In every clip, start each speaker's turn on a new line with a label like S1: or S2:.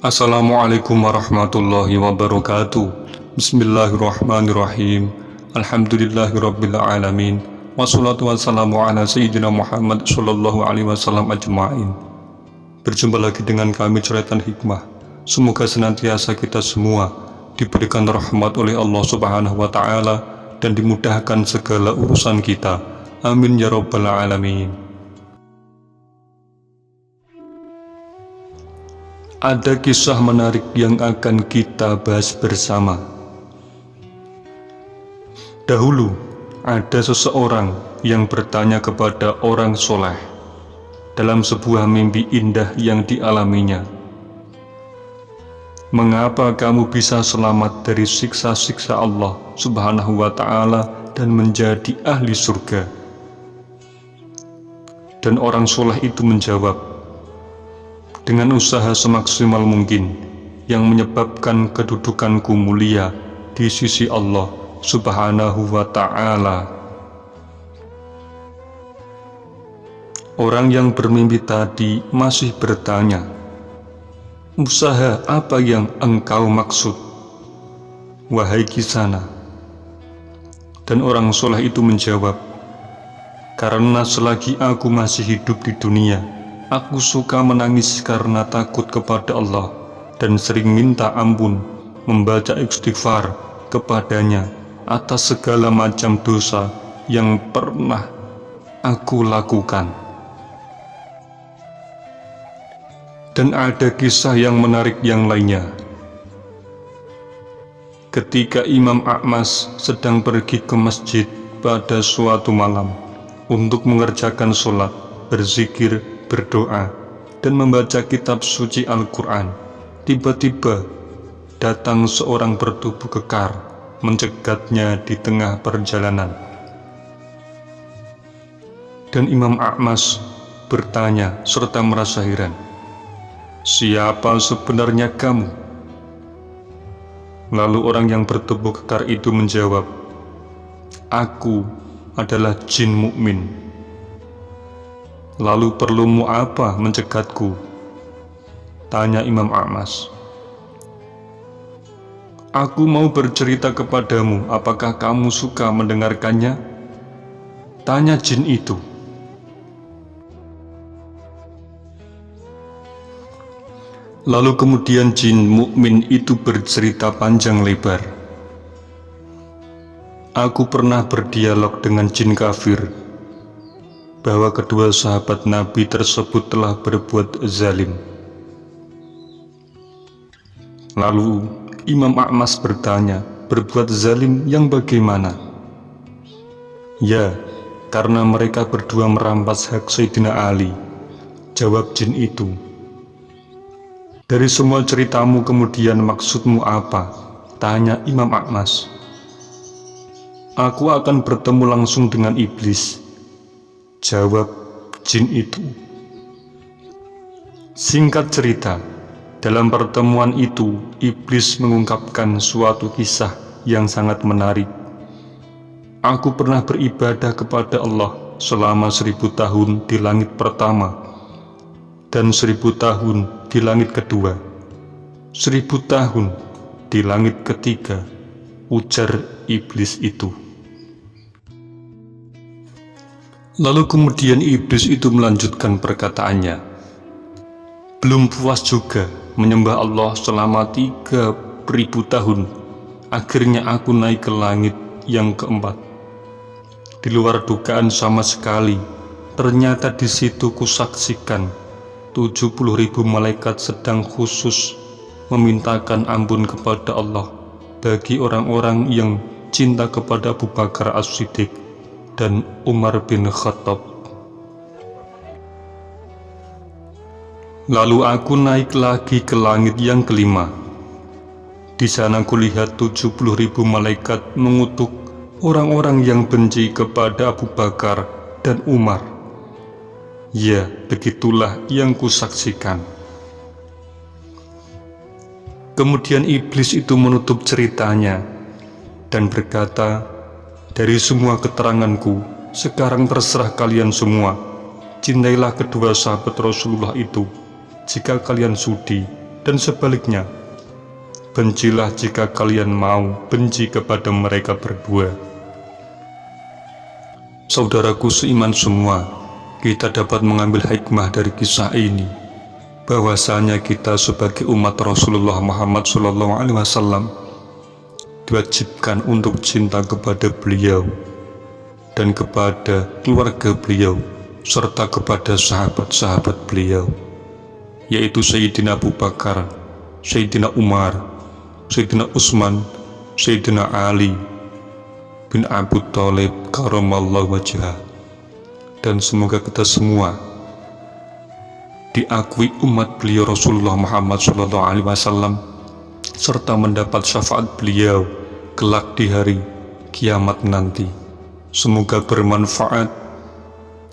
S1: Assalamualaikum warahmatullahi wabarakatuh. Bismillahirrahmanirrahim. Alhamdulillahirabbil alamin. Wassalatu wassalamu ala sayyidina Muhammad sallallahu alaihi wasallam ajma'in. Berjumpa lagi dengan kami Coretan Hikmah. Semoga senantiasa kita semua diberikan rahmat oleh Allah Subhanahu wa taala dan dimudahkan segala urusan kita. Amin ya rabbal alamin. Ada kisah menarik yang akan kita bahas bersama. Dahulu, ada seseorang yang bertanya kepada orang soleh dalam sebuah mimpi indah yang dialaminya. Mengapa kamu bisa selamat dari siksa-siksa Allah Subhanahu wa ta'ala dan menjadi ahli surga? Dan orang soleh itu menjawab, dengan usaha semaksimal mungkin yang menyebabkan kedudukanku mulia di sisi Allah Subhanahu wa ta'ala. Orang yang bermimpi tadi masih bertanya, usaha apa yang engkau maksud, wahai Kisana? Dan orang soleh itu menjawab, karena selagi aku masih hidup di dunia, aku suka menangis karena takut kepada Allah dan sering minta ampun, membaca istighfar kepadanya atas segala macam dosa yang pernah aku lakukan. Dan ada kisah yang menarik yang lainnya. Ketika Imam A'mas sedang pergi ke masjid pada suatu malam untuk mengerjakan sholat, berzikir, berdoa, dan membaca kitab suci Al-Quran, tiba-tiba datang seorang bertubuh kekar mencegatnya di tengah perjalanan. Dan Imam A'mas bertanya serta merasa heran, siapa sebenarnya kamu? Lalu orang yang bertubuh kekar itu menjawab, aku adalah jin mukmin. Lalu perlumu apa mencegatku? Tanya Imam A'mas. Aku mau bercerita kepadamu, apakah kamu suka mendengarkannya? Tanya jin itu. Lalu kemudian jin mukmin itu bercerita panjang lebar. Aku pernah berdialog dengan jin kafir bahwa kedua sahabat Nabi tersebut telah berbuat zalim. Lalu Imam A'mas bertanya, berbuat zalim yang bagaimana? Ya, karena mereka berdua merampas hak Sayyidina Ali. Jawab jin itu. Dari semua ceritamu kemudian maksudmu apa? Tanya Imam A'mas. Aku akan bertemu langsung dengan iblis. Jawab jin itu. Singkat cerita, dalam pertemuan itu, iblis mengungkapkan suatu kisah yang sangat menarik. Aku pernah beribadah kepada Allah selama 1000 tahun di langit pertama dan 1000 tahun di langit kedua, 1000 tahun di langit ketiga, ujar iblis itu. Lalu kemudian iblis itu melanjutkan perkataannya. Belum puas juga menyembah Allah selama 3000 tahun, akhirnya aku naik ke langit yang keempat. Di luar dugaan sama sekali, ternyata di situ kusaksikan 70.000 malaikat sedang khusus memintakan ampun kepada Allah bagi orang-orang yang cinta kepada Abu Bakar As-Siddiq dan Umar bin Khattab. Lalu aku naik lagi ke langit yang kelima. Di sana kulihat 70.000 malaikat mengutuk orang-orang yang benci kepada Abu Bakar dan Umar. Ya, begitulah yang kusaksikan. Kemudian iblis itu menutup ceritanya dan berkata, Dari semua keteranganku, sekarang terserah kalian semua. Cintailah kedua sahabat Rasulullah itu jika kalian sudi, dan sebaliknya, bencilah jika kalian mau benci kepada mereka berdua. Saudaraku seiman semua, kita dapat mengambil hikmah dari kisah ini, bahwasanya kita sebagai umat Rasulullah Muhammad SAW diwajibkan untuk cinta kepada beliau dan kepada keluarga beliau serta kepada sahabat-sahabat beliau, yaitu Sayyidina Abu Bakar, Sayyidina Umar, Sayyidina Utsman, Sayyidina Ali bin Abu Thalib karamallahu wajhah. Dan semoga kita semua diakui umat beliau Rasulullah Muhammad SAW serta mendapat syafaat beliau kelak di hari kiamat nanti. Semoga bermanfaat.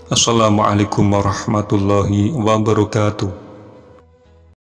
S1: Assalamualaikum warahmatullahi wabarakatuh.